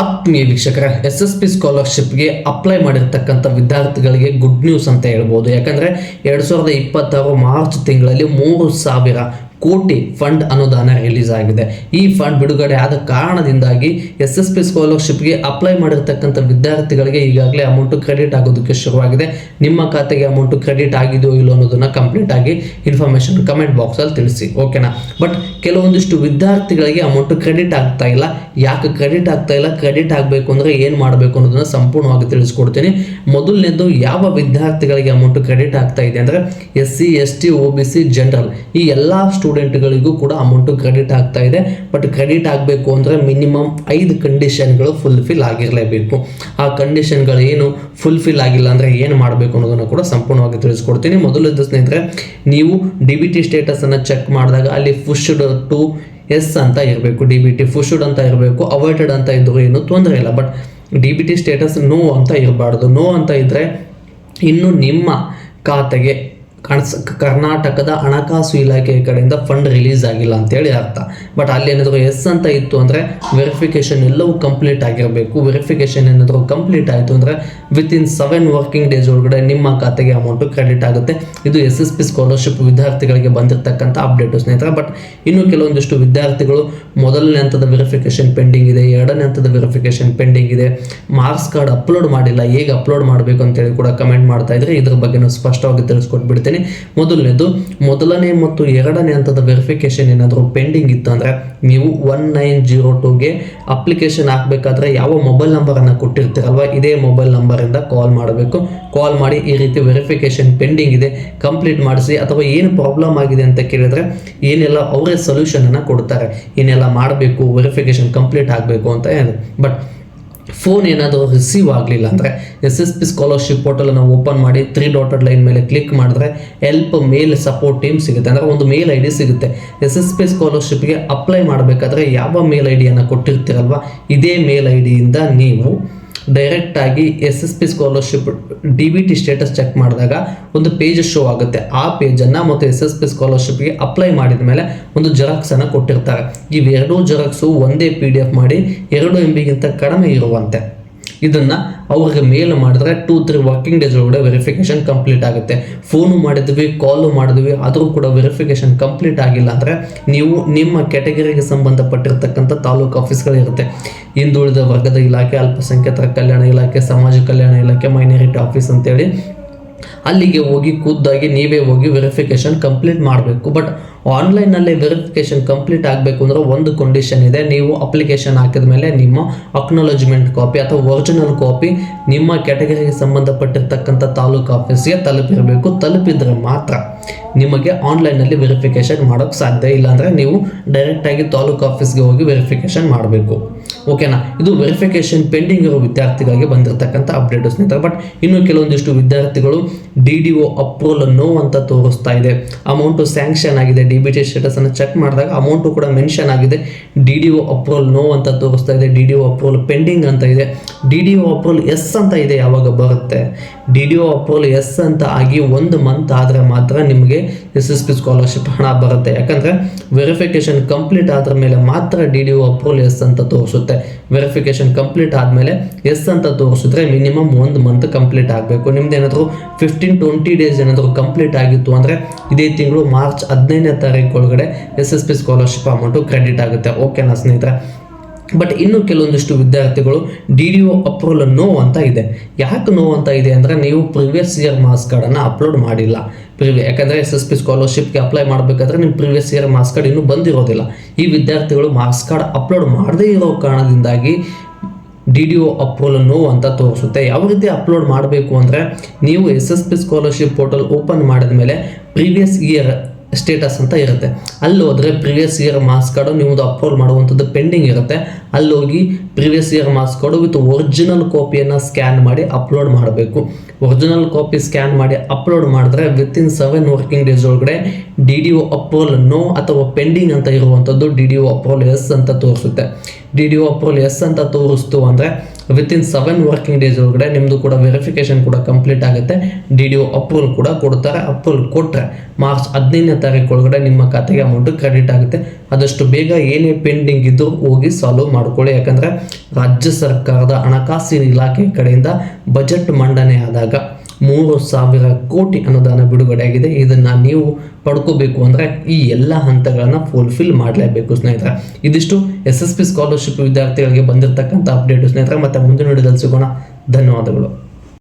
ಆತ್ಮೀಯ ವೀಕ್ಷಕರ, SSP ಸ್ಕಾಲರ್ಶಿಪ್ಗೆ apply ಮಾಡಿರ್ತಕ್ಕಂಥ ವಿದ್ಯಾರ್ಥಿಗಳಿಗೆ ಗುಡ್ ನ್ಯೂಸ್ ಅಂತ ಹೇಳ್ಬೋದು. ಯಾಕಂದರೆ 2026 ಮಾರ್ಚ್ ತಿಂಗಳಲ್ಲಿ 3,000 ಕೋಟಿ ಫಂಡ್ ಅನುದಾನ ರಿಲೀಸ್ ಆಗಿದೆ. ಈ ಫಂಡ್ ಬಿಡುಗಡೆ ಆದ ಕಾರಣದಿಂದಾಗಿ SSP ಸ್ಕಾಲರ್ಶಿಪ್ಗೆ ಅಪ್ಲೈ ಮಾಡಿರ್ತಕ್ಕಂಥ ವಿದ್ಯಾರ್ಥಿಗಳಿಗೆ ಈಗಾಗಲೇ ಅಮೌಂಟು ಕ್ರೆಡಿಟ್ ಆಗೋದಕ್ಕೆ ಶುರುವಾಗಿದೆ. ನಿಮ್ಮ ಖಾತೆಗೆ ಅಮೌಂಟು ಕ್ರೆಡಿಟ್ ಆಗಿದೆಯೋ ಇಲ್ಲೋ ಅನ್ನೋದನ್ನು ಕಂಪ್ಲೀಟ್ ಆಗಿ ಇನ್ಫಾರ್ಮೇಷನ್ ಕಮೆಂಟ್ ಬಾಕ್ಸಲ್ಲಿ ತಿಳಿಸಿ, ಓಕೆನಾ. ಬಟ್ ಕೆಲವೊಂದಿಷ್ಟು ವಿದ್ಯಾರ್ಥಿಗಳಿಗೆ ಅಮೌಂಟು ಕ್ರೆಡಿಟ್ ಆಗ್ತಾ ಇಲ್ಲ. ಯಾಕೆ ಕ್ರೆಡಿಟ್ ಆಗ್ತಾ ಇಲ್ಲ, ಕ್ರೆಡಿಟ್ ಆಗಬೇಕು ಅಂದರೆ ಏನು ಮಾಡಬೇಕು ಅನ್ನೋದನ್ನು ಸಂಪೂರ್ಣವಾಗಿ ತಿಳಿಸ್ಕೊಡ್ತೀನಿ. ಮೊದಲನೇದು, ಯಾವ ವಿದ್ಯಾರ್ಥಿಗಳಿಗೆ ಅಮೌಂಟು ಕ್ರೆಡಿಟ್ ಆಗ್ತಾ ಇದೆ ಅಂದರೆ SC ST OBC ಜನರಲ್ ಈ ಎಲ್ಲ ಸ್ಟೂಡೆಂಟ್ಗಳಿಗೂ ಕೂಡ ಅಮೌಂಟು ಕ್ರೆಡಿಟ್ ಆಗ್ತಾ ಇದೆ. ಬಟ್ ಕ್ರೆಡಿಟ್ ಆಗಬೇಕು ಅಂದರೆ ಮಿನಿಮಮ್ 5 ಕಂಡೀಷನ್ಗಳು ಫುಲ್ಫಿಲ್ ಆಗಿರಲೇಬೇಕು. ಆ ಕಂಡೀಷನ್ಗಳು ಏನು ಫುಲ್ಫಿಲ್ ಆಗಿಲ್ಲ ಅಂದರೆ ಏನು ಮಾಡಬೇಕು ಅನ್ನೋದನ್ನು ಕೂಡ ಸಂಪೂರ್ಣವಾಗಿ ತಿಳಿಸ್ಕೊಡ್ತೀನಿ. ಮೊದಲನೇದು ಸ್ನೇಹಿತರೆ, ನೀವು DBT ಸ್ಟೇಟಸನ್ನು ಚೆಕ್ ಮಾಡಿದಾಗ ಅಲ್ಲಿ ಪುಶ್ಡ್ ಟು ಎಸ್ ಅಂತ ಇರಬೇಕು. DBT ಪುಶ್ಡ್ ಅಂತ ಇರಬೇಕು. ಅವಾಯ್ಡೆಡ್ ಅಂತ ಇದ್ದರೂ ಏನೂ ತೊಂದರೆ ಇಲ್ಲ. ಬಟ್ DBT ಸ್ಟೇಟಸ್ ನೋ ಅಂತ ಇರಬಾರ್ದು. ನೋ ಅಂತ ಇದ್ದರೆ ಇನ್ನು ನಿಮ್ಮ ಖಾತೆಗೆ ಕರ್ನಾಟಕದ ಹಣಕಾಸು ಇಲಾಖೆಯ ಕಡೆಯಿಂದ ಫಂಡ್ ರಿಲೀಸ್ ಆಗಿಲ್ಲ ಅಂತೇಳಿ ಅರ್ಥ. ಬಟ್ ಅಲ್ಲಿ ಏನಾದರೂ ಎಸ್ ಅಂತ ಇತ್ತು ಅಂದರೆ ವೆರಿಫಿಕೇಷನ್ ಎಲ್ಲವೂ ಕಂಪ್ಲೀಟ್ ಆಗಿರಬೇಕು. ವೆರಿಫಿಕೇಷನ್ ಏನಾದರೂ ಕಂಪ್ಲೀಟ್ ಆಯಿತು ಅಂದರೆ ವಿತಿನ್ 7 ವರ್ಕಿಂಗ್ ಡೇಸ್ ಒಳಗಡೆ ನಿಮ್ಮ ಖಾತೆಗೆ ಅಮೌಂಟು ಕ್ರೆಡಿಟ್ ಆಗುತ್ತೆ. ಇದು SSP ಸ್ಕಾಲರ್ಶಿಪ್ ವಿದ್ಯಾರ್ಥಿಗಳಿಗೆ ಬಂದಿರತಕ್ಕಂಥ ಅಪ್ಡೇಟು ಸ್ನೇಹಿತರೆ. ಬಟ್ ಇನ್ನು ಕೆಲವೊಂದಿಷ್ಟು ವಿದ್ಯಾರ್ಥಿಗಳು ಮೊದಲನೇ ಹಂತದ ವೆರಿಫಿಕೇಷನ್ ಪೆಂಡಿಂಗ್ ಇದೆ, ಎರಡನೇ ಹಂತದ ವೆರಿಫಿಕೇಷನ್ ಪೆಂಡಿಂಗ್ ಇದೆ, ಮಾರ್ಕ್ಸ್ ಕಾರ್ಡ್ ಅಪ್ಲೋಡ್ ಮಾಡಿಲ್ಲ, ಹೇಗೆ ಅಪ್ಲೋಡ್ ಮಾಡಬೇಕು ಅಂತೇಳಿ ಕೂಡ ಕಮೆಂಟ್ ಮಾಡ್ತಾ ಇದ್ರೆ ಇದ್ರ ಬಗ್ಗೆ ನಾನು ಸ್ಪಷ್ಟವಾಗಿ ತಿಳಿಸ್ಕೊಟ್ಬಿಡ್ತೀನಿ. ಮೊದಲನೇದು, ಮೊದಲನೇ ಮತ್ತು ಎರಡನೇ ಹಂತದ ವೆರಿಫಿಕೇಶನ್ ಏನಾದರೂ ಪೆಂಡಿಂಗ್ ಇತ್ತು ಅಂದರೆ ನೀವು 1902ಗೆ ಅಪ್ಲಿಕೇಶನ್ ಹಾಕಬೇಕಾದ್ರೆ ಯಾವ ಮೊಬೈಲ್ ನಂಬರನ್ನು ಕೊಟ್ಟಿರ್ತೀರಲ್ವ, ಇದೇ ಮೊಬೈಲ್ ನಂಬರಿಂದ ಕಾಲ್ ಮಾಡಬೇಕು. ಕಾಲ್ ಮಾಡಿ ಈ ರೀತಿ ವೆರಿಫಿಕೇಶನ್ ಪೆಂಡಿಂಗ್ ಇದೆ, ಕಂಪ್ಲೀಟ್ ಮಾಡಿಸಿ, ಅಥವಾ ಏನು ಪ್ರಾಬ್ಲಮ್ ಆಗಿದೆ ಅಂತ ಕೇಳಿದ್ರೆ ಏನೆಲ್ಲ ಅವರೇ ಸೊಲ್ಯೂಷನನ್ನು ಕೊಡ್ತಾರೆ, ಏನೆಲ್ಲ ಮಾಡಬೇಕು, ವೆರಿಫಿಕೇಶನ್ ಕಂಪ್ಲೀಟ್ ಆಗಬೇಕು ಅಂತ ಹೇಳಿ. ಬಟ್ ಫೋನ್ ಏನಾದರೂ ರಿಸೀವ್ ಆಗಲಿಲ್ಲ ಅಂದರೆ SSP ಸ್ಕಾಲರ್ಶಿಪ್ ಪೋರ್ಟಲನ್ನು ಓಪನ್ ಮಾಡಿ 3 ಡಾಟೆಡ್ ಲೈನ್ ಮೇಲೆ ಕ್ಲಿಕ್ ಮಾಡಿದ್ರೆ ಹೆಲ್ಪ್ ಮೇಲ್ ಸಪೋರ್ಟ್ ಟೀಮ್ ಸಿಗುತ್ತೆ. ಅಂದರೆ ಒಂದು ಮೇಲ್ ID ಸಿಗುತ್ತೆ. SSP ಸ್ಕಾಲರ್ಶಿಪ್ಗೆ ಅಪ್ಲೈ ಮಾಡಬೇಕಾದ್ರೆ ಯಾವ ಮೇಲ್ IDಯನ್ನು ಕೊಟ್ಟಿರ್ತೀರಲ್ವ, ಇದೇ ಮೇಲ್ IDಯಿಂದ ನೀವು ಡೈರೆಕ್ಟಾಗಿ SSP scholarship DBT status check ಮಾಡಿದಾಗ ಒಂದು ಪೇಜ್ ಶೋ ಆಗುತ್ತೆ. ಆ ಪೇಜನ್ನು ಮತ್ತು SSP ಸ್ಕಾಲರ್ಶಿಪ್ಗೆ ಅಪ್ಲೈ ಮಾಡಿದ ಮೇಲೆ ಒಂದು ಜೆರಾಕ್ಸನ್ನು ಕೊಟ್ಟಿರ್ತಾರೆ. ಇವೆರಡೂ ಜೆರಾಕ್ಸು ಒಂದೇ PDF ಮಾಡಿ 2 MBಗಿಂತ ಕಡಿಮೆ ಇರುವಂತೆ ಇದನ್ನು ಅವ್ರಿಗೆ ಮೇಲ್ ಮಾಡಿದ್ರೆ 2-3 ವರ್ಕಿಂಗ್ ಡೇಸ್ ಒಳಗಡೆ ವೆರಿಫಿಕೇಶನ್ ಕಂಪ್ಲೀಟ್ ಆಗುತ್ತೆ. ಫೋನು ಮಾಡಿದ್ವಿ, ಕಾಲು ಮಾಡಿದ್ವಿ, ಆದರೂ ಕೂಡ ವೆರಿಫಿಕೇಶನ್ ಕಂಪ್ಲೀಟ್ ಆಗಿಲ್ಲ ಅಂದರೆ ನೀವು ನಿಮ್ಮ ಕ್ಯಾಟಗರಿಗೆ ಸಂಬಂಧಪಟ್ಟಿರ್ತಕ್ಕಂಥ ತಾಲೂಕು ಆಫೀಸ್ಗಳಿರುತ್ತೆ. ಹಿಂದುಳಿದ ವರ್ಗದ ಇಲಾಖೆ, ಅಲ್ಪಸಂಖ್ಯಾತರ ಕಲ್ಯಾಣ ಇಲಾಖೆ, ಸಮಾಜ ಕಲ್ಯಾಣ ಇಲಾಖೆ, ಮೈನಾರಿಟಿ ಆಫೀಸ್ ಅಂತೇಳಿ ಅಲ್ಲಿಗೆ ಹೋಗಿ ಖುದ್ದಾಗಿ ನೀವೇ ಹೋಗಿ ವೆರಿಫಿಕೇಶನ್ ಕಂಪ್ಲೀಟ್ ಮಾಡಬೇಕು. ಬಟ್ ಆನ್ಲೈನಲ್ಲೇ ವೆರಿಫಿಕೇಶನ್ ಕಂಪ್ಲೀಟ್ ಆಗಬೇಕು ಅಂದರೆ ಒಂದು ಕಂಡೀಷನ್ ಇದೆ. ನೀವು ಅಪ್ಲಿಕೇಶನ್ ಹಾಕಿದ ಮೇಲೆ ನಿಮ್ಮ ಅಕ್ನಾಲಜ್ಮೆಂಟ್ ಕಾಪಿ ಅಥವಾ ಒರಿಜಿನಲ್ ಕಾಪಿ ನಿಮ್ಮ ಕ್ಯಾಟಗರಿಗೆ ಸಂಬಂಧಪಟ್ಟಿರ್ತಕ್ಕಂಥ ತಾಲೂಕು ಆಫೀಸ್ಗೆ ತಲುಪಿರಬೇಕು. ತಲುಪಿದರೆ ಮಾತ್ರ ನಿಮಗೆ ಆನ್ಲೈನಲ್ಲಿ ವೆರಿಫಿಕೇಶನ್ ಮಾಡೋಕ್ಕೆ ಸಾಧ್ಯ. ಇಲ್ಲಾಂದರೆ ನೀವು ಡೈರೆಕ್ಟಾಗಿ ತಾಲೂಕು ಆಫೀಸ್ಗೆ ಹೋಗಿ ವೆರಿಫಿಕೇಶನ್ ಮಾಡಬೇಕು, ಓಕೆನಾ. ಇದು ವೆರಿಫಿಕೇಶನ್ ಪೆಂಡಿಂಗ್ ಇರೋ ವಿದ್ಯಾರ್ಥಿಗಳಿಗೆ ಬಂದಿರತಕ್ಕಂಥ ಅಪ್ಡೇಟ್ ಸ್ನೇಹಿತರೆ. ಬಟ್ ಇನ್ನು ಕೆಲವೊಂದಿಷ್ಟು ವಿದ್ಯಾರ್ಥಿಗಳು DDO ಅಪ್ರೂವಲ್ ನೋ ಅಂತ ತೋರಿಸ್ತಾ ಇದೆ. ಅಮೌಂಟು ಸ್ಯಾಂಕ್ಷನ್ ಆಗಿದೆ. DBT ಸ್ಟೇಟಸನ್ನು ಚೆಕ್ ಮಾಡಿದಾಗ ಅಮೌಂಟು ಕೂಡ ಮೆನ್ಷನ್ ಆಗಿದೆ. DDO ಅಪ್ರೂವಲ್ ನೋ ಅಂತ ತೋರಿಸ್ತಾ ಇದೆ. DDO ಅಪ್ರೂವಲ್ ಪೆಂಡಿಂಗ್ ಅಂತ ಇದೆ. DDO ಅಪ್ರೂವಲ್ ಎಸ್ ಅಂತ ಇದೆ. ಯಾವಾಗ ಬರುತ್ತೆ? DDO ಅಪ್ರೂವಲ್ ಎಸ್ ಅಂತ ಆಗಿ 1 ಮಂತ್ ಆದರೆ ಮಾತ್ರ ನಿಮಗೆ SSP ಸ್ಕಾಲರ್ಶಿಪ್ ಹಣ ಬರುತ್ತೆ. ಯಾಕಂದರೆ ವೆರಿಫಿಕೇಶನ್ ಕಂಪ್ಲೀಟ್ ಆದ್ರ ಮೇಲೆ ಮಾತ್ರ DDO ಅಪ್ರೂವಲ್ ಎಸ್ ಅಂತ ತೋರಿಸುತ್ತೆ. ವೆರಿಫಿಕೇಶನ್ ಕಂಪ್ಲೀಟ್ ಆದಮೇಲೆ ಎಸ್ ಅಂತ ತೋರಿಸಿದ್ರೆ ಮಿನಿಮಮ್ 1 ಮಂತ್ ಕಂಪ್ಲೀಟ್ ಆಗಬೇಕು. ನಿಮ್ದು ಏನಾದರೂ 15-20 ಡೇಸ್ ಏನಾದರೂ ಕಂಪ್ಲೀಟ್ ಆಗಿತ್ತು ಅಂದರೆ ಇದೇ ತಿಂಗಳು ಮಾರ್ಚ್ 15ನೇ ತಾರೀಕು ಒಳಗಡೆ SSP ಸ್ಕಾಲರ್ಶಿಪ್ ಅಮೌಂಟು ಕ್ರೆಡಿಟ್ ಆಗುತ್ತೆ, ಓಕೆನಾ ಸ್ನೇಹಿತರೆ. ಬಟ್ ಇನ್ನು ಕೆಲವೊಂದಿಷ್ಟು ವಿದ್ಯಾರ್ಥಿಗಳು DDO ಅಪ್ರೂವಲ್ ನೋ ಅಂತ ಇದೆ. ಯಾಕೆ ನೋ ಅಂತ ಇದೆ ಅಂದರೆ ನೀವು ಪ್ರಿವಿಯಸ್ ಇಯರ್ ಮಾರ್ಕ್ಸ್ ಕಾರ್ಡನ್ನು ಅಪ್ಲೋಡ್ ಮಾಡಿಲ್ಲ. ಯಾಕಂದರೆ SSP ಸ್ಕಾಲರ್ಶಿಪ್ಗೆ ಅಪ್ಲೈ ಮಾಡಬೇಕಾದ್ರೆ ನಿಮ್ಮ ಪ್ರಿವಿಯಸ್ ಇಯರ್ ಮಾರ್ಕ್ಸ್ ಕಾರ್ಡ್ ಇನ್ನೂ ಬಂದಿರೋದಿಲ್ಲ. ಈ ವಿದ್ಯಾರ್ಥಿಗಳು ಮಾರ್ಕ್ಸ್ ಕಾರ್ಡ್ ಅಪ್ಲೋಡ್ ಮಾಡದೇ ಇರೋ ಕಾರಣದಿಂದಾಗಿ DDO ಅಪ್ರೂವಲ್ ನೋ ಅಂತ ತೋರಿಸುತ್ತೆ. ಯಾವ ರೀತಿ ಅಪ್ಲೋಡ್ ಮಾಡಬೇಕು ಅಂದರೆ ನೀವು SSP ಸ್ಕಾಲರ್ಶಿಪ್ ಪೋರ್ಟಲ್ ಓಪನ್ ಮಾಡಿದ ಮೇಲೆ ಪ್ರೀವಿಯಸ್ ಇಯರ್ ಸ್ಟೇಟಸ್ ಅಂತ ಇರುತ್ತೆ. ಅಲ್ಲಿ ಹೋದರೆ ಪ್ರಿವಿಯಸ್ ಇಯರ್ ಮಾರ್ಕ್ಸ್ ಕಾರ್ಡು ನಿಮ್ಮದು ಅಪ್ಲೋಡ್ ಮಾಡುವಂಥದ್ದು ಪೆಂಡಿಂಗ್ ಇರುತ್ತೆ. ಅಲ್ಲಿ ಹೋಗಿ previous year marks card with original ಕಾಪಿಯನ್ನು ಸ್ಕ್ಯಾನ್ ಮಾಡಿ ಅಪ್ಲೋಡ್ ಮಾಡಬೇಕು. ಒರಿಜಿನಲ್ ಕಾಪಿ ಸ್ಕ್ಯಾನ್ ಮಾಡಿ ಅಪ್ಲೋಡ್ ಮಾಡಿದ್ರೆ ವಿತಿನ್ 7 ವರ್ಕಿಂಗ್ ಡೇಸ್ ಒಳಗಡೆ DDO ಅಪ್ರೂವಲ್ ನೋ ಅಥವಾ ಪೆಂಡಿಂಗ್ ಅಂತ ಇರುವಂಥದ್ದು DDO ಅಪ್ರೂವಲ್ ಎಸ್ ಅಂತ ತೋರಿಸುತ್ತೆ. DDO ಅಪ್ರೂವಲ್ ಎಸ್ ಅಂತ ತೋರಿಸ್ತು ಅಂದರೆ ವಿತಿನ್ 7 ವರ್ಕಿಂಗ್ ಡೇಸ್ ಒಳಗಡೆ ನಿಮ್ಮದು ಕೂಡ ವೆರಿಫಿಕೇಶನ್ ಕೂಡ ಕಂಪ್ಲೀಟ್ ಆಗುತ್ತೆ. DDO ಅಪ್ರೂವಲ್ ಕೂಡ ಕೊಡ್ತಾರೆ. ಅಪ್ರೂವಲ್ ಕೊಟ್ಟರೆ ಮಾರ್ಚ್ 15ನೇ ತಾರೀಕು ಒಳಗಡೆ ನಿಮ್ಮ ಖಾತೆಗೆ ಅಮೌಂಟ್ ಕ್ರೆಡಿಟ್ ಆಗುತ್ತೆ. ಆದಷ್ಟು ಬೇಗ ಏನೇ ಪೆಂಡಿಂಗ್ ಇದ್ದು ಹೋಗಿ ಸಾಲ್ವ್ ಮಾಡ್ಕೊಳ್ಳಿ. ಯಾಕಂದರೆ ರಾಜ್ಯ ಸರ್ಕಾರದ ಹಣಕಾಸಿನ ಇಲಾಖೆ ಕಡೆಯಿಂದ ಬಜೆಟ್ ಮಂಡನೆ ಆದಾಗ 3,000 ಕೋಟಿ ಅನುದಾನ ಬಿಡುಗಡೆಯಾಗಿದೆ. ಇದನ್ನು ನೀವು ಪಡ್ಕೋಬೇಕು ಅಂದರೆ ಈ ಎಲ್ಲ ಹಂತಗಳನ್ನು ಫುಲ್ಫಿಲ್ ಮಾಡಲೇಬೇಕು ಸ್ನೇಹಿತರೆ. ಇದಿಷ್ಟು SSP ಸ್ಕಾಲರ್ಶಿಪ್ ವಿದ್ಯಾರ್ಥಿಗಳಿಗೆ ಬಂದಿರತಕ್ಕಂಥ ಅಪ್ಡೇಟು ಸ್ನೇಹಿತರೆ. ಮತ್ತೆ ಮುಂದಿನ ವಿಡಿಯೋದಲ್ಲಿ ಸಿಗೋಣ. ಧನ್ಯವಾದಗಳು.